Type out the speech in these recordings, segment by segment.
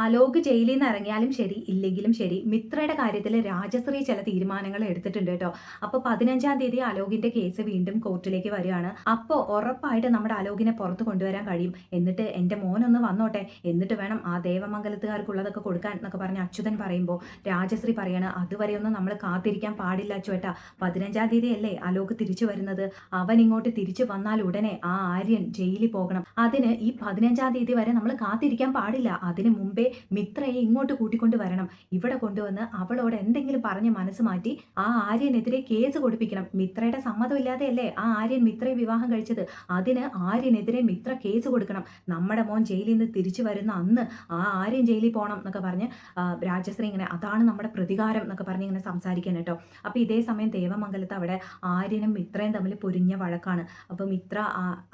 അലോക് ജയിലിൽ നിന്ന് ഇറങ്ങിയാലും ശരി ഇല്ലെങ്കിലും ശരി മിത്രയുടെ കാര്യത്തിൽ രാജശ്രീ ചില തീരുമാനങ്ങൾ എടുത്തിട്ടുണ്ട് കേട്ടോ. അപ്പൊ 15-ാം തീയതി അലോകിന്റെ കേസ് വീണ്ടും കോർട്ടിലേക്ക് വരികയാണ്. അപ്പോൾ ഉറപ്പായിട്ട് നമ്മുടെ അലോകിനെ പുറത്ത് കൊണ്ടുവരാൻ കഴിയും. എന്നിട്ട് എന്റെ മോനൊന്ന് വന്നോട്ടെ, എന്നിട്ട് വേണം ആ ദേവമംഗലത്തുകാർക്കുള്ളതൊക്കെ കൊടുക്കാൻ എന്നൊക്കെ പറഞ്ഞ് അച്യുതൻ പറയുമ്പോൾ രാജശ്രീ പറയാണ്, അതുവരെയൊന്നും നമ്മൾ കാത്തിരിക്കാൻ പാടില്ല അച്ചുവേട്ടാ. 15-ാം തീയതി അല്ലേ അലോക് തിരിച്ചു വരുന്നത്. അവൻ ഇങ്ങോട്ട് തിരിച്ചു വന്നാൽ ഉടനെ ആ ആര്യൻ ജയിലിൽ പോകണം. അതിന് ഈ 15-ാം തീയതി വരെ നമ്മൾ കാത്തിരിക്കാൻ പാടില്ല. അതിന് മുമ്പേ മിത്രയെ ഇങ്ങോട്ട് കൂട്ടിക്കൊണ്ട് വരണം. ഇവിടെ കൊണ്ടുവന്ന് അവളോട് എന്തെങ്കിലും പറഞ്ഞ് മനസ്സ് മാറ്റി ആ ആര്യനെതിരെ കേസ് കൊടുപ്പിക്കണം. മിത്രയുടെ സമ്മതമില്ലാതെയല്ലേ ആ ആര്യൻ മിത്രയെ വിവാഹം കഴിച്ചത്. അതിന് ആര്യനെതിരെ മിത്ര കേസ് കൊടുക്കണം. നമ്മുടെ മോൻ ജയിലിൽ നിന്ന് തിരിച്ചു വരുന്ന അന്ന് ആ ആര്യൻ ജയിലിൽ പോകണം എന്നൊക്കെ പറഞ്ഞ് രാജശ്രീ ഇങ്ങനെ അതാണ് നമ്മുടെ പ്രതികാരം എന്നൊക്കെ പറഞ്ഞ് ഇങ്ങനെ സംസാരിക്കാൻ കേട്ടോ. അപ്പൊ ഇതേ സമയം ദേവമംഗലത്ത് അവിടെ ആര്യനും മിത്രയും തമ്മിൽ പൊരിഞ്ഞ വഴക്കാണ്. അപ്പൊ മിത്ര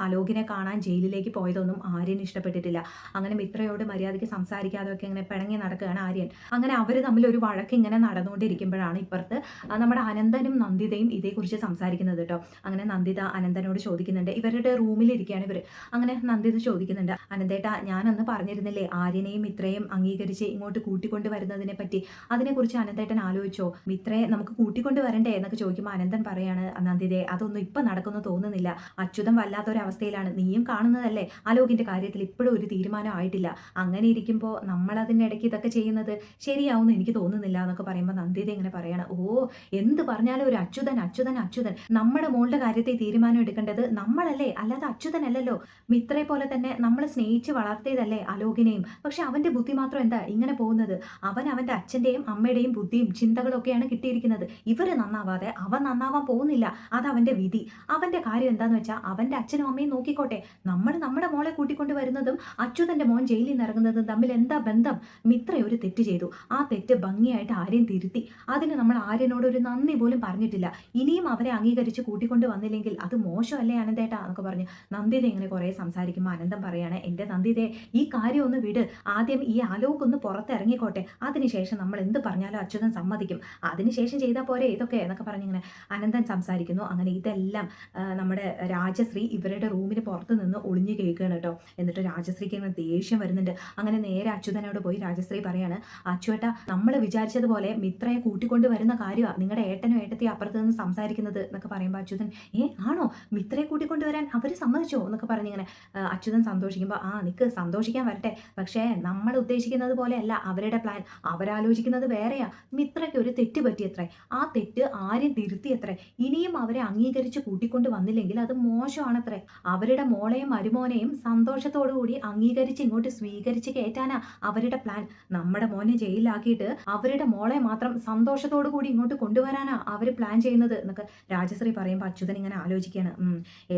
അലോകിനെ കാണാൻ ജയിലിലേക്ക് പോയതൊന്നും ആര്യന് ഇഷ്ടപ്പെട്ടിട്ടില്ല. അങ്ങനെ മിത്രയോട് മര്യാദയ്ക്ക് സംസാരിക്കാതെ ഒക്കെ ഇങ്ങനെ പിണങ്ങി നടക്കുകയാണ് ആര്യൻ. അങ്ങനെ അവർ തമ്മിൽ ഒരു വഴക്ക് ഇങ്ങനെ നടന്നുകൊണ്ടിരിക്കുമ്പോഴാണ് ഇപ്പുറത്ത് നമ്മുടെ അനന്തനും നന്ദിതയും ഇതേക്കുറിച്ച് സംസാരിക്കുന്നത് കേട്ടോ. അങ്ങനെ നന്ദിത അനന്തനോട് ചോദിക്കുന്നുണ്ട്, ഇവരുടെ റൂമിലിരിക്കുകയാണ് ഇവർ. അങ്ങനെ നന്ദിത ചോദിക്കുന്നുണ്ട്, അനന്തേട്ടാ ഞാനന്ന് പറഞ്ഞിരുന്നില്ലേ ആര്യനെയും മിത്രയും അംഗീകരിച്ച് ഇങ്ങോട്ട് കൂട്ടിക്കൊണ്ട് വരുന്നതിനെ പറ്റി, അതിനെക്കുറിച്ച് അനന്തേട്ടൻ ആലോചിച്ചോ? മിത്രയെ നമുക്ക് കൂട്ടിക്കൊണ്ട് വരണ്ടേ എന്നൊക്കെ ചോദിക്കുമ്പോൾ അനന്തൻ പറയാണ്, നന്ദിതയെ അതൊന്നും ഇപ്പം നടക്കുന്നു തോന്നുന്നില്ല. അച്യുതം വല്ലാത്തൊരവസ്ഥയിലാണ്, നീയും കാണുന്നതല്ലേ. അലോകിന്റെ കാര്യത്തിൽ ഇപ്പോഴും ഒരു തീരുമാനം ആയിട്ടില്ല. അങ്ങനെ ഇരിക്കുമ്പോൾ നമ്മൾ അതിനിടയ്ക്ക് ഇതൊക്കെ ചെയ്യുന്നത് ശരിയാവുമെന്ന് എനിക്ക് തോന്നുന്നില്ല എന്നൊക്കെ പറയുമ്പോൾ നന്ദിത ഇങ്ങനെ പറയാണ്, ഓ എന്ത് പറഞ്ഞാലും ഒരു അച്യുതൻ അച്യുതൻ അച്യുതൻ. നമ്മുടെ മോളുടെ കാര്യത്തിൽ തീരുമാനം എടുക്കേണ്ടത് നമ്മളല്ലേ, അല്ലാതെ അച്യുതൻ അല്ലല്ലോ. മിത്രയെ പോലെ തന്നെ നമ്മൾ സ്നേഹിച്ച് വളർത്തിയതല്ലേ അലോകിനെയും. പക്ഷെ അവന്റെ ബുദ്ധി മാത്രം എന്താ ഇങ്ങനെ പോകുന്നത്? അവന്റെ അച്ഛന്റെയും അമ്മയുടെയും ബുദ്ധിയും ചിന്തകളും ഒക്കെയാണ് കിട്ടിയിരിക്കുന്നത്. ഇവര് നന്നാവാതെ അവൻ നന്നാവാൻ പോകുന്നില്ല. അത് അവന്റെ വിധി. അവന്റെ കാര്യം എന്താന്ന് വെച്ചാൽ അവന്റെ അച്ഛനും അമ്മയും നോക്കിക്കോട്ടെ. നമ്മൾ നമ്മുടെ മോളെ കൂട്ടിക്കൊണ്ട് വരുന്നതും അച്യുതന്റെ മോൻ ജയിലിൽ നിന്ന് ഇറങ്ങുന്നതും തമ്മിൽ എന്താ ബന്ധം? മിത്ര ഒരു തെറ്റ് ചെയ്തു. ആ തെറ്റ് ഭംഗിയായിട്ട് ആര്യൻ തിരുത്തി. അതിന് നമ്മൾ ആര്യനോട് ഒരു നന്ദി പോലും പറഞ്ഞിട്ടില്ല. ഇനിയും അവരെ അംഗീകരിച്ച് കൂട്ടിക്കൊണ്ട് വന്നില്ലെങ്കിൽ അത് മോശമല്ലേ അനന്തേട്ടാ എന്നൊക്കെ പറഞ്ഞ് നന്ദിത ഇങ്ങനെ കുറെ സംസാരിക്കുമ്പോൾ അനന്തം പറയാണ്, എന്റെ നന്ദിതയെ ഈ കാര്യം ഒന്ന് വിട്. ആദ്യം ഈ അലോക് ഒന്ന് പുറത്തിറങ്ങിക്കോട്ടെ. അതിനുശേഷം നമ്മൾ എന്ത് പറഞ്ഞാലും അച്യുതൻ സമ്മതിക്കും. അതിനുശേഷം ചെയ്താൽ പോരെ ഇതൊക്കെ എന്നൊക്കെ പറഞ്ഞിങ്ങനെ അനന്തൻ സംസാരിക്കുന്നു. അങ്ങനെ ഇതെല്ലാം നമ്മുടെ രാജശ്രീ ഇവരുടെ റൂമിന് പുറത്ത് നിന്ന് ഒളിഞ്ഞു കേൾക്കുകയാണ് കേട്ടോ. എന്നിട്ട് രാജശ്രീക്ക് ഇങ്ങനെ ദേഷ്യം വരുന്നുണ്ട്. അങ്ങനെ നേരെ അച്യുതനോട് പോയി രാജശ്രീ പറയാണ്, അച്യുവേട്ടാ നമ്മൾ വിചാരിച്ചതുപോലെ മിത്രയെ കൂട്ടിക്കൊണ്ട് വരുന്ന കാര്യമാണ് നിങ്ങളുടെ ഏട്ടനും ഏട്ടത്തെയും അപ്പുറത്ത് നിന്ന് സംസാരിക്കുന്നത് എന്നൊക്കെ പറയുമ്പോൾ അച്യുതൻ ആണോ മിത്രയെ കൂട്ടിക്കൊണ്ട് വരാൻ അവർ സമ്മതിച്ചോ എന്നൊക്കെ പറഞ്ഞിങ്ങനെ അച്യുതൻ സന്തോഷിക്കുമ്പോൾ നിക്ക് സന്തോഷിക്കാൻ വരട്ടെ. പക്ഷേ നമ്മൾ ഉദ്ദേശിക്കുന്നത് പോലെയല്ല അവരുടെ പ്ലാൻ. അവരാലോചിക്കുന്നത് വേറെയാ. മിത്രയ്ക്ക് ഒരു തെറ്റ് പറ്റിയത്രേ. ആ തെറ്റ് ആരും തിരുത്തിയത്രേ. ഇനിയും അവരെ അംഗീകരിച്ച് കൂട്ടിക്കൊണ്ട് വന്നില്ലെങ്കിൽ അത് മോശമാണത്രേ. അവരുടെ മോളെയും മരുമോനെയും സന്തോഷത്തോടു കൂടി അംഗീകരിച്ച് ഇങ്ങോട്ട് സ്വീകരിച്ച് കയറ്റാനാ അവരുടെ പ്ലാൻ. നമ്മുടെ മോനെ ജയിലിലാക്കിയിട്ട് അവരുടെ മോളെ മാത്രം സന്തോഷത്തോടു കൂടി ഇങ്ങോട്ട് കൊണ്ടുവരാനാ അവർ പ്ലാൻ ചെയ്യുന്നത് എന്നൊക്കെ രാജശ്രീ പറയുമ്പോൾ അച്യുതൻ ഇങ്ങനെ ആലോചിക്കുകയാണ്.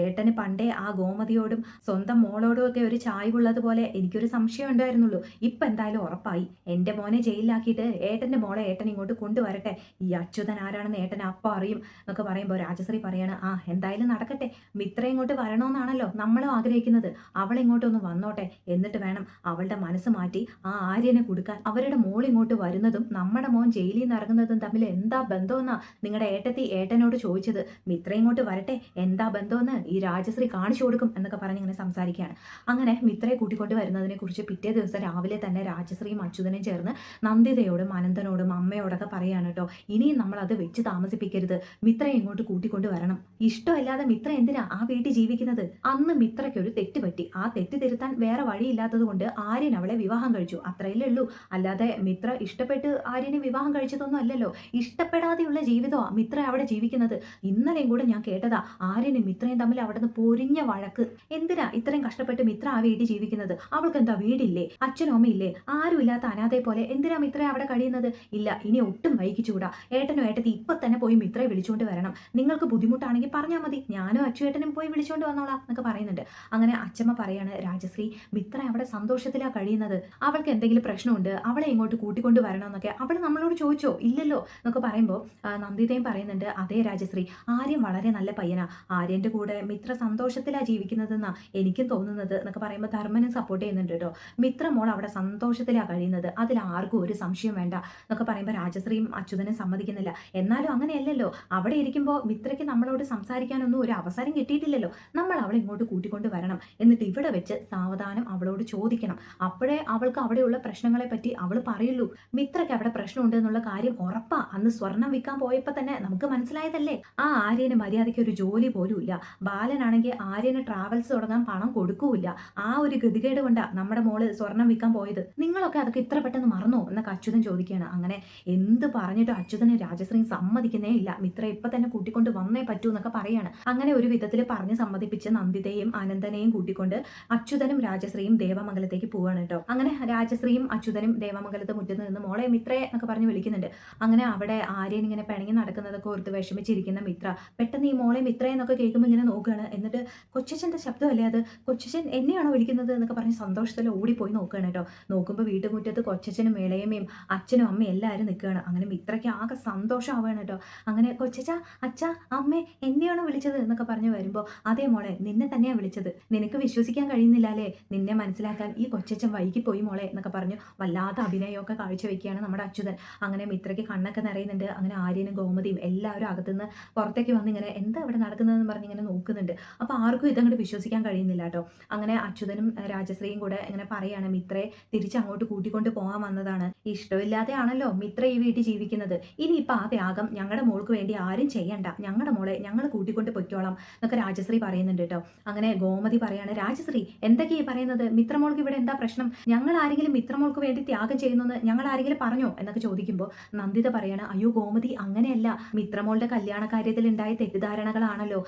ഏട്ടന് പണ്ടേ ആ ഗോമതിയോടും സ്വന്തം മോളോടും ഒക്കെ ഒരു ചായ്വുള്ളതുപോലെ എനിക്കൊരു സംശയം ഉണ്ടായിരുന്നുള്ളൂ. ഇപ്പൊ എന്തായാലും ഉറപ്പായി. എന്റെ മോനെ ജയിലിലാക്കിയിട്ട് ഏട്ടന്റെ മോളെ ഏട്ടൻ ഇങ്ങോട്ട് കൊണ്ടുവരട്ടെ. ഈ അച്യുതൻ ആരാണെന്ന് ഏട്ടൻ അപ്പം അറിയും എന്നൊക്കെ പറയുമ്പോൾ രാജശ്രീ പറയാണ്, എന്തായാലും നടക്കട്ടെ. മിത്ര ഇങ്ങോട്ട് വരണമെന്നാണല്ലോ നമ്മളും ആഗ്രഹിക്കുന്നത്. അവളിങ്ങോട്ടൊന്ന് വന്നോട്ടെ. എന്നിട്ട് വേണം അവളുടെ മനസ്സ് മാറ്റി ആ ആര്യനെ കൊടുക്കാൻ. അവരുടെ മോൾ ഇങ്ങോട്ട് വരുന്നതും നമ്മുടെ മോൻ ജയിലിൽ നിന്ന് ഇറങ്ങുന്നതും തമ്മിൽ എന്താ ബന്ധമെന്നാ നിങ്ങളുടെ ഏട്ടത്തി ഏട്ടനോട് ചോദിച്ചത്. മിത്ര ഇങ്ങോട്ട് വരട്ടെ, എന്താ ബന്ധമെന്ന് ഈ രാജശ്രീ കാണിച്ചു കൊടുക്കും എന്നൊക്കെ പറഞ്ഞ് ഇങ്ങനെ സംസാരിക്കുകയാണ്. അങ്ങനെ മിത്രയെ കൂട്ടിക്കൊണ്ട് വരുന്നതിനെ കുറിച്ച് പിറ്റേ ദിവസം രാവിലെ തന്നെ രാജശ്രീയും അച്യുതനും ചേർന്ന് നന്ദിതയോടും അനന്തനോടും അമ്മയോടൊക്കെ പറയാണ് കേട്ടോ, ഇനിയും നമ്മൾ അത് വെച്ച് താമസിപ്പിക്കരുത്. മിത്രയെ ഇങ്ങോട്ട് കൂട്ടിക്കൊണ്ട് വരണം. ഇഷ്ടമില്ലാതെ മിത്ര എന്തിനാ ആ വീട്ടിൽ ജീവിക്കുന്നത്? അന്ന് മിത്രയ്ക്ക് ഒരു തെറ്റ് പറ്റി. ആ തെറ്റ് തിരുത്താൻ വേറെ വഴിയില്ലാത്തത് കൊണ്ട് ആര്യൻ അവളെ വിവാഹം കഴിച്ചു. അത്രയല്ലേ ഉള്ളൂ. അല്ലാതെ മിത്ര ഇഷ്ടപ്പെട്ട് ആര്യനെ വിവാഹം കഴിച്ചതൊന്നും അല്ലല്ലോ. ഇഷ്ടപ്പെടാതെയുള്ള ജീവിതമാണ് മിത്ര അവിടെ ജീവിക്കുന്നത്. ഇന്നലെയും കൂടെ ഞാൻ കേട്ടതാ ആര്യനും മിത്രയും തമ്മിൽ അവിടെ നിന്ന് പൊരിഞ്ഞ വഴക്ക്. എന്തിനാ ഇത്രയും കഷ്ടപ്പെട്ട് മിത്ര ആ വീട്ടിൽ ജീവിക്കുന്നത്? അവൾക്ക് എന്താ വീടില്ലേ, അച്ഛനും അമ്മയില്ലേ? ആരും ഇല്ലാത്ത അനാഥയെ പോലെ എന്തിനാ മിത്ര അവിടെ കഴിയുന്നത്? ഇല്ല, ഇനി ഒട്ടും വൈകിച്ചുകൂടാ. ഏട്ടനും ഏട്ടത്തി ഇപ്പൊ തന്നെ പോയി മിത്രയെ വിളിച്ചുകൊണ്ട് വരണം. നിങ്ങൾക്ക് ബുദ്ധിമുട്ടാണെങ്കിൽ പറഞ്ഞാൽ മതി, ഞാനും അച്ചുവേട്ടനും പോയി വിളിച്ചുകൊണ്ട് വന്നോളാം എന്നൊക്കെ പറയുന്നുണ്ട്. അങ്ങനെ അച്ഛമ്മ പറയാണ്, രാജശ്രീ മിത്ര അവിടെ സന്തോഷത്തിലാണ് കഴിയുന്നത്. അവൾക്ക് എന്തെങ്കിലും പ്രശ്നമുണ്ട്, അവളെ ഇങ്ങോട്ട് കൂട്ടിക്കൊണ്ട് വരണം എന്നൊക്കെ അവൾ നമ്മളോട് ചോദിച്ചോ? ഇല്ലല്ലോ എന്നൊക്കെ പറയുമ്പോൾ നന്ദിതയും പറയുന്നുണ്ട്, അതേ രാജശ്രീ, ആര്യൻ വളരെ നല്ല പയ്യനാ. ആര്യന്റെ കൂടെ മിത്ര സന്തോഷത്തിലാണ് ജീവിക്കുന്നതെന്നാ എനിക്കും തോന്നുന്നത് എന്നൊക്കെ പറയുമ്പോൾ ധർമ്മനും സപ്പോർട്ട് ചെയ്യുന്നുണ്ട് കേട്ടോ. മിത്ര മോൾ അവിടെ സന്തോഷത്തിലാണ് കഴിയുന്നത്, അതിൽ ആർക്കും ഒരു സംശയം വേണ്ട എന്നൊക്കെ പറയുമ്പോൾ രാജശ്രീയും അച്യുതനും സമ്മതിക്കുന്നില്ല. എന്നാലും അങ്ങനെയല്ലല്ലോ, അവിടെ ഇരിക്കുമ്പോൾ മിത്രയ്ക്ക് നമ്മളോട് സംസാരിക്കാനൊന്നും ഒരു അവസരം കിട്ടിയിട്ടില്ലല്ലോ. നമ്മൾ അവളെ ഇങ്ങോട്ട് കൂട്ടിക്കൊണ്ട് വരണം. എന്നിട്ട് ഇവിടെ വെച്ച് സാവധാനം അവളോട് ചോദിക്കണം. അപ്പോഴേ അവൾ അവൾക്ക് അവിടെയുള്ള പ്രശ്നങ്ങളെ പറ്റി അവൾ പറയുള്ളൂ. മിത്രയ്ക്ക് അവിടെ പ്രശ്നമുണ്ട് എന്നുള്ള കാര്യം ഉറപ്പാ. അന്ന് സ്വർണം വിൽക്കാൻ പോയപ്പോൾ തന്നെ നമുക്ക് മനസ്സിലായതല്ലേ. ആ ആര്യന് മര്യാദയ്ക്ക് ഒരു ജോലി പോലും ഇല്ല. ബാലനാണെങ്കിൽ ആര്യന് ട്രാവൽസ് തുടങ്ങാൻ പണം കൊടുക്കൂല്ല. ആ ഒരു ഗതികേട് കൊണ്ടാ നമ്മുടെ മോള് സ്വർണം വിൽക്കാൻ പോയത്. നിങ്ങളൊക്കെ അതൊക്കെ ഇത്ര പെട്ടെന്ന് മറന്നോ എന്നൊക്കെ അച്യുതൻ ചോദിക്കുകയാണ്. അങ്ങനെ എന്ത് പറഞ്ഞിട്ടും അച്യുതനെ രാജശ്രീ സമ്മതിക്കുന്നേ ഇല്ല. മിത്ര ഇപ്പൊ തന്നെ കൂട്ടിക്കൊണ്ട് വന്നേ പറ്റൂ എന്നൊക്കെ പറയാണ്. അങ്ങനെ ഒരു വിധത്തിൽ പറഞ്ഞ് സമ്മതിപ്പിച്ച് നന്ദിതയും അനന്തനെയും കൂട്ടിക്കൊണ്ട് അച്യുതനും രാജശ്രീയും ദേവമംഗലത്തേക്ക് പോവാണ് കേട്ടോ. അങ്ങനെ രാജശ്രീയും അച്യുതനും ദേവമംഗലത്ത് മുറ്റത്ത് നിന്ന് മോളെ മിത്രയെ എന്നൊക്കെ പറഞ്ഞ് വിളിക്കുന്നുണ്ട്. അങ്ങനെ അവിടെ ആര്യൻ ഇങ്ങനെ പിണങ്ങി നടക്കുന്നതൊക്കെ ഓർത്ത് വിഷമിച്ചിരിക്കുന്ന മിത്ര പെട്ടെന്ന് ഈ മോളെ മിത്ര എന്നൊക്കെ കേൾക്കുമ്പോൾ ഇങ്ങനെ നോക്കുകയാണ്. എന്നിട്ട് കൊച്ചച്ഛൻ്റെ ശബ്ദമല്ലേ അത്, കൊച്ചച്ഛൻ എന്നെയാണോ വിളിക്കുന്നത് എന്നൊക്കെ പറഞ്ഞ് സന്തോഷത്തിൽ ഓടിപ്പോയി നോക്കുകയാണ് കേട്ടോ. നോക്കുമ്പോൾ വീട്ടുമുറ്റത്ത് കൊച്ചച്ഛനും മേളയമ്മയും അച്ഛനും അമ്മയും എല്ലാവരും നിൽക്കുകയാണ്. അങ്ങനെ മിത്രയ്ക്ക് ആകെ സന്തോഷമാവുകയാണ് കേട്ടോ. അങ്ങനെ കൊച്ചച്ഛ, അച്ഛ, അമ്മേ എന്നെയാണോ വിളിച്ചത് എന്നൊക്കെ പറഞ്ഞ് വരുമ്പോൾ അതേ മോളെ നിന്നെ തന്നെയാണ് വിളിച്ചത്, നിനക്ക് വിശ്വസിക്കാൻ കഴിയുന്നില്ല അല്ലേ, നിന്നെ മനസ്സിലാക്കാൻ ഈ കൊച്ചച്ഛൻ വൈകിപ്പോയി മോളെ എന്നൊക്കെ പറഞ്ഞു വല്ലാത്ത അഭിനയമൊക്കെ കാഴ്ചവെക്കുകയാണ് നമ്മുടെ അച്യുതൻ. അങ്ങനെ മിത്രയ്ക്ക് കണ്ണൊക്കെ നിറയുന്നുണ്ട്. അങ്ങനെ ആര്യനും ഗോമതിയും എല്ലാവരും അകത്തുനിന്ന് പുറത്തേക്ക് വന്ന് ഇങ്ങനെ എന്താ ഇവിടെ നടക്കുന്നതെന്ന് പറഞ്ഞ് ഇങ്ങനെ നോക്കുന്നുണ്ട്. അപ്പോൾ ആർക്കും ഇതങ്ങോട്ട് വിശ്വസിക്കാൻ കഴിയുന്നില്ല കേട്ടോ. അങ്ങനെ അച്യുതനും രാജശ്രീയും കൂടെ ഇങ്ങനെ പറയാണ് മിത്രയെ തിരിച്ചങ്ങോട്ട് കൂട്ടിക്കൊണ്ട് പോകാൻ വന്നതാണ്. ഇഷ്ടമില്ലാതെയാണല്ലോ മിത്ര ഈ വീട്ടിൽ ജീവിക്കുന്നത്. ഇനിയിപ്പോൾ ആ ത്യാഗം ഞങ്ങളുടെ മോൾക്ക് വേണ്ടി ആരും ചെയ്യണ്ട, ഞങ്ങളുടെ മോളെ ഞങ്ങൾ കൂട്ടിക്കൊണ്ട് പൊയ്ക്കോളാം എന്നൊക്കെ രാജശ്രീ പറയുന്നുണ്ട് കേട്ടോ. അങ്ങനെ ഗോമതി പറയാണ് രാജശ്രീ എന്തൊക്കെയാ പറയുന്നത്, മിത്രമോൾക്ക് ഇവിടെ എന്താ പ്രശ്നം, ഞങ്ങൾ ആരെങ്കിലും മിത്രമോൾക്ക് വേണ്ടി ത്യാഗം ചെയ്യുന്നെന്ന് ഞങ്ങൾ ആരെങ്കിലും പറഞ്ഞോ എന്നൊക്കെ ചോദിക്കുമ്പോൾ നന്ദിത പറയാണ് അയ്യോ ഗോമതി അങ്ങനെയല്ല, മിത്രമോളുടെ കല്യാണ കാര്യത്തിൽ ഉണ്ടായ തെറ്റിദ്ധാരണകളാണല്ലോ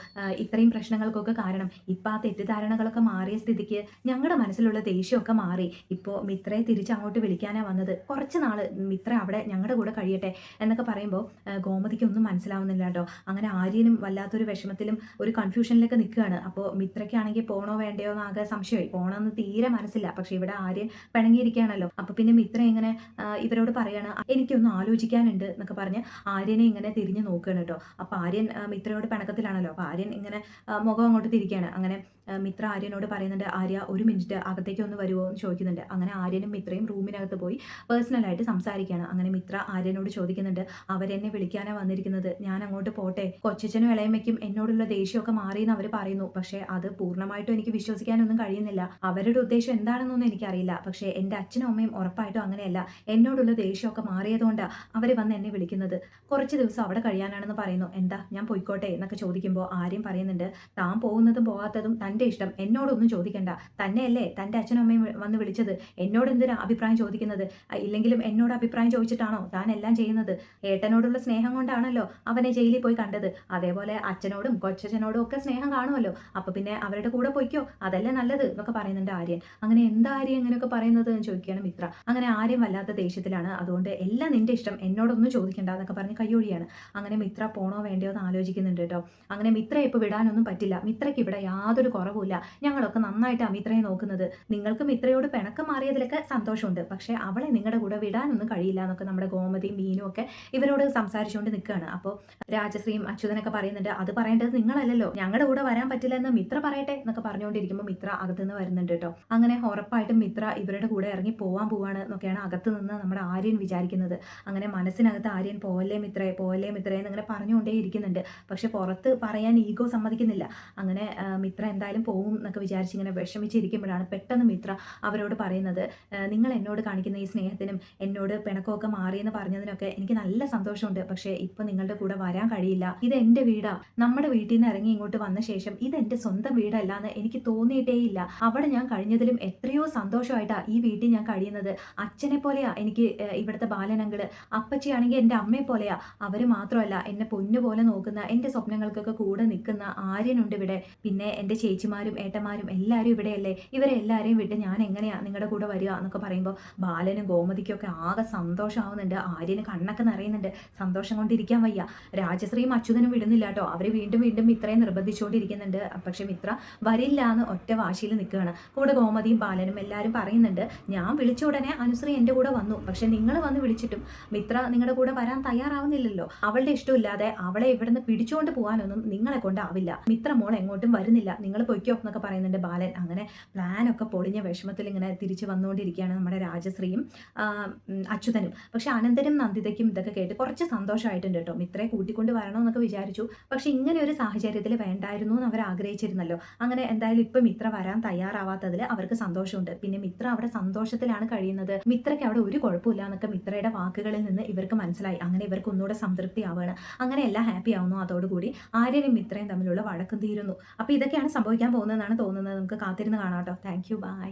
ഇത്രയും പ്രശ്നങ്ങൾക്കൊക്കെ കാരണം. ഇപ്പം ആ തെറ്റിദ്ധാരണകളൊക്കെ മാറിയ സ്ഥിതിക്ക് ഞങ്ങളുടെ മനസ്സിലുള്ള ദേഷ്യമൊക്കെ മാറി. ഇപ്പോൾ മിത്രയെ തിരിച്ചങ്ങോട്ട് വിളിക്കാനാണ് വന്നത്. കുറച്ച് നാള് മിത്ര അവിടെ ഞങ്ങളുടെ കൂടെ കഴിയട്ടെ എന്നൊക്കെ പറയുമ്പോൾ ഗോമതിക്ക് ഒന്നും മനസ്സിലാവുന്നില്ല കേട്ടോ. അങ്ങനെ ആര്യനും വല്ലാത്തൊരു വിഷമത്തിലും ഒരു കൺഫ്യൂഷനിലൊക്കെ നിൽക്കുകയാണ്. അപ്പോൾ മിത്രയ്ക്കാണെങ്കിൽ പോണോ വേണ്ടയോ എന്നാകെ സംശയമായി. പോണമെന്ന് തീരെ മനസ്സില്ല. പക്ഷെ ഇവിടെ ആര്യൻ പിണങ്ങിയിരിക്കുകയാണല്ലോ. അപ്പോൾ പിന്നെ മിത്ര ഇങ്ങനെ ഇവരോട് പറയാണ് എനിക്കൊന്ന് ആലോചിക്കാനുണ്ട് എന്നൊക്കെ പറഞ്ഞ് ആര്യനെ ഇങ്ങനെ തിരിഞ്ഞു നോക്കുകയാണ് കേട്ടോ. അപ്പോൾ ആര്യൻ മിത്രയോട് പിണക്കത്തിലാണല്ലോ. അപ്പോൾ ആര്യൻ ഇങ്ങനെ മുഖം അങ്ങോട്ട് തിരിക്കുകയാണ്. അങ്ങനെ മിത്ര ആര്യനോട് പറയുന്നുണ്ട് ആര്യ ഒരു മിനിറ്റ് അകത്തേക്ക് ഒന്ന് വരുമോ എന്ന് ചോദിക്കുന്നുണ്ട്. അങ്ങനെ ആര്യനും മിത്രയും റൂമിനകത്ത് പോയി പേഴ്സണലായിട്ട് സംസാരിക്കുകയാണ്. അങ്ങനെ മിത്ര ആര്യനോട് ചോദിക്കുന്നുണ്ട് അവരെന്നെ വിളിക്കാനാണ് വന്നിരിക്കുന്നത്, ഞാൻ അങ്ങോട്ട് പോട്ടെ, കൊച്ചച്ഛനും ഇളയമ്മയ്ക്കും എന്നോടുള്ള ദേഷ്യമൊക്കെ മാറിയെന്ന് അവർ പറയുന്നു. പക്ഷേ അത് പൂർണ്ണമായിട്ടും എനിക്ക് വിശ്വസിക്കാനൊന്നും കഴിയുന്നില്ല. അവരുടെ ഉദ്ദേശം എന്താണെന്നൊന്നും എനിക്കറിയില്ല. പക്ഷേ എൻ്റെ അച്ഛനും അമ്മയും ഉറപ്പായിട്ടും അങ്ങനെയല്ല, എന്നോടുള്ള ദേഷ്യമൊക്കെ മാറിയതുകൊണ്ടാണ് അവർ വന്ന് എന്നെ വിളിക്കുന്നത്. കുറച്ച് ദിവസം അവിടെ കഴിയാനാണെന്ന് പറയുന്നു. എന്താ ഞാൻ പോയിക്കോട്ടെ എന്നൊക്കെ ചോദിക്കുമ്പോൾ ആര്യം പറയുന്നുണ്ട് താൻ പോകുന്നതും പോകാത്തതും തൻ്റെ ഇഷ്ടം, എന്നോടൊന്നും ചോദിക്കണ്ട. തന്നെയല്ലേ തൻ്റെ അച്ഛനും അമ്മയും വന്ന് വിളിച്ചത്, എന്നോട് എന്തിനാ അഭിപ്രായം ചോദിക്കുന്നത്, ഇല്ലെങ്കിലും എന്നോട് അഭിപ്രായം ചോദിച്ചിട്ടാണോ താൻ എല്ലാം ചെയ്യുന്നത്, ഏട്ടനോടുള്ള സ്നേഹം കൊണ്ടാണല്ലോ അവനെ ജയിലിൽ പോയി കണ്ടത്, അതേപോലെ അച്ഛനോടും കൊച്ചച്ഛനോടും ഒക്കെ സ്നേഹം കാണുമല്ലോ, അപ്പൊ പിന്നെ അവരുടെ കൂടെ പോയിക്കോ, അതല്ലേ നല്ലത് എന്നൊക്കെ പറയുന്നുണ്ട് ആര്യൻ. അങ്ങനെ എന്താ ആര്യം ഇങ്ങനെയൊക്കെ പറയുന്നത് എന്ന് ചോദിക്കുകയാണ് മിത്ര. അങ്ങനെ ആര്യം വല്ലാത്ത ദേഷ്യത്തിലാണ്. അതുകൊണ്ട് എല്ലാം നിന്റെ ഇഷ്ടം, എന്നോടൊന്നും ചോദിക്കണ്ട എന്നൊക്കെ പറഞ്ഞ് കയ്യൊഴിയാണ്. അങ്ങനെ മിത്ര പോണോ വേണ്ടയോ എന്ന് ആലോചിക്കുന്നുണ്ട് കേട്ടോ. അങ്ങനെ മിത്ര ഇപ്പോൾ വിടാനൊന്നും പറ്റില്ല. മിത്രയ്ക്ക് ഇവിടെ യാതൊരു കുറവുമില്ല, ഞങ്ങളൊക്കെ നന്നായിട്ട് മിത്രയെ നോക്കുന്നത്. നിങ്ങൾക്ക് മിത്രയോട് പിണക്കം മാറിയതിലൊക്കെ സന്തോഷമുണ്ട്, പക്ഷേ അവളെ നിങ്ങളുടെ കൂടെ വിടാനൊന്നും കഴിയില്ല എന്നൊക്കെ നമ്മുടെ ഗോമതിയും മീനും ഒക്കെ ഇവരോട് സംസാരിച്ചുകൊണ്ട് നിൽക്കുകയാണ്. അപ്പോൾ രാജശ്രീയും അച്യുതനൊക്കെ പറയുന്നുണ്ട് അത് പറയേണ്ടത് നിങ്ങളല്ലല്ലോ, ഞങ്ങളുടെ കൂടെ വരാൻ പറ്റില്ല എന്ന് മിത്ര പറയട്ടെ എന്നൊക്കെ പറഞ്ഞുകൊണ്ടിരിക്കുമ്പോൾ മിത്ര അകത്തുനിന്ന് വരുന്നുണ്ട് കേട്ടോ. അങ്ങനെ ഉറപ്പായിട്ടും മിത്ര ഇവരുടെ കൂടെ ഇറങ്ങി പോവാൻ പോവാണ് എന്നൊക്കെയാണ് അകത്ത് നിന്ന് നമ്മുടെ ആര്യൻ വിചാരിക്കുന്നത്. അങ്ങനെ മനസ്സിനകത്ത് ആര്യൻ പോവല്ലേ മിത്രേ എന്നിങ്ങനെ പറഞ്ഞുകൊണ്ടേ ഇരിക്കുന്നുണ്ട്. പക്ഷെ പുറത്ത് പറയാൻ ഈഗോ സമ്മതിക്കുന്നില്ല. അങ്ങനെ മിത്ര എന്തായാലും പോവും എന്നൊക്കെ വിചാരിച്ച് ഇങ്ങനെ വിഷമിച്ചിരിക്കുമ്പോഴാണ് പെട്ടെന്ന് മിത്ര അവരോട് പറയുന്നത് നിങ്ങൾ എന്നോട് കാണിക്കുന്ന ഈ സ്നേഹത്തിനും എന്നോട് പിണക്കമൊക്കെ മാറിയെന്ന് പറഞ്ഞതിനൊക്കെ എനിക്ക് നല്ല സന്തോഷമുണ്ട്. പക്ഷേ ഇപ്പൊ നിങ്ങളുടെ കൂടെ വരാൻ കഴിയില്ല. ഇത് എൻ്റെ വീടാ. നമ്മുടെ വീട്ടിൽ നിന്ന് ഇറങ്ങി ഇങ്ങോട്ട് വന്ന ശേഷം ഇത് എൻ്റെ സ്വന്തം വീടല്ല എന്ന് എനിക്ക് തോന്നിയിട്ടേയില്ല. അവിടെ ഞാൻ കഴിഞ്ഞതിലും എത്രയോ സന്തോഷമായിട്ടാണ് ഈ വീട്ടിൽ ഞാൻ കഴിയുന്നത്. അച്ഛനെ പോലെയാ എനിക്ക് ഇവിടുത്തെ ബാലനങ്കിള്, അപ്പച്ചിയാണെങ്കിൽ എൻ്റെ അമ്മയെ പോലെയാ. അവര് മാത്രമല്ല എന്നെ പൊന്നുപോലെ നോക്കുന്ന, എൻ്റെ സ്വപ്നങ്ങൾക്കൊക്കെ കൂടെ നിൽക്കുന്ന ആര്യനുണ്ട് ഇവിടെ. പിന്നെ എൻ്റെ ചേച്ചിമാരും ഏട്ടന്മാരും എല്ലാവരും ഇവിടെയല്ലേ. ഇവരെ എല്ലാവരെയും വിട്ട് ഞാൻ എങ്ങനെയാ നിങ്ങളുടെ കൂടെ വരിക എന്നൊക്കെ പറയുമ്പോൾ ബാലനും ഗോമതിക്കും ഒക്കെ ആകെ സന്തോഷമാവുന്നുണ്ട്. ആര്യന് കണ്ണൊക്കെ നിറയുന്നുണ്ട്. സന്തോഷം കൊണ്ടിരിക്കാൻ വയ്യ. രാജശ്രീയും അച്യുതനും വിടുന്നില്ല കേട്ടോ. അവർ വീണ്ടും വീണ്ടും മിത്രയെ നിർബന്ധിച്ചുകൊണ്ടിരിക്കുന്നുണ്ട്. പക്ഷെ മിത്ര വരില്ല എന്ന് ഒറ്റ വാശിയിൽ നിൽക്കുകയാണ്. കൂടെ ഗോമതിയും ബാലനും എല്ലാവരും പറയുന്നുണ്ട് ഞാൻ വിളിച്ച ഉടനെ അനുശ്രീ എൻ്റെ കൂടെ വന്നു, പക്ഷെ നിങ്ങൾ വന്ന് വിളിച്ചിട്ടും മിത്ര നിങ്ങളുടെ കൂടെ വരാൻ തയ്യാറാവുന്നില്ലല്ലോ. അവളുടെ ഇഷ്ടമില്ലാതെ അവളെ ഇവിടുന്ന് പിടിച്ചുകൊണ്ട് പോകാനൊന്നും നിങ്ങളെ കൊണ്ടാവില്ല. മിത്ര മോൾ എങ്ങോട്ടും വരുന്നില്ല, നിങ്ങൾ പൊയ്ക്കോ എന്നൊക്കെ പറയുന്നുണ്ട് ബാലൻ. അങ്ങനെ പ്ലാനൊക്കെ പൊളിഞ്ഞ വിഷമത്തിൽ ഇങ്ങനെ തിരിച്ചു വന്നുകൊണ്ടിരിക്കുകയാണ് നമ്മുടെ രാജശ്രീയും അച്യുതനും. പക്ഷെ അനന്തനും നന്ദിതയ്ക്കും ഇതൊക്കെ കേട്ട് കുറച്ച് സന്തോഷമായിട്ടുണ്ട് കേട്ടോ. മിത്രയെ കൂട്ടിക്കൊണ്ട് വരണമെന്നൊക്കെ വിചാരിച്ചു. പക്ഷെ ഇങ്ങനെ ഒരു സാഹചര്യത്തിൽ വേണ്ടായിരുന്നു എന്ന് അവർ ആഗ്രഹിച്ചിരുന്നല്ലോ. അങ്ങനെ എന്തായാലും ഇപ്പം മിത്ര വരാൻ തയ്യാറാവാത്തതിൽ അവർക്ക് സന്തോഷമുണ്ട്. പിന്നെ മിത്ര അവിടെ സന്തോഷത്തിലാണ് കഴിയുന്നത്. മിത്രയ്ക്ക് അവിടെ ഒരു കുഴപ്പമില്ല എന്നൊക്കെ മിത്രയുടെ വാക്കുകളിൽ നിന്ന് ഇവർക്ക് മനസ്സിലായി. അങ്ങനെ ഇവർക്ക് ഒന്നുകൂടെ സംതൃപ്തി ആവുകയാണ്. അങ്ങനെ എല്ലാം ഹാപ്പി ആവുന്നു. അതോടുകൂടി ആര്യനും മിത്രയും തമ്മിലുള്ള വഴക്കും തീരുന്നു. അപ്പോൾ ഇതൊക്കെയാണ് സംഭവിക്കാൻ പോകുന്നതെന്നാണ് തോന്നുന്നത്. നമുക്ക് കാത്തിരുന്ന് കാണാം കേട്ടോ. Thank you. ബൈ.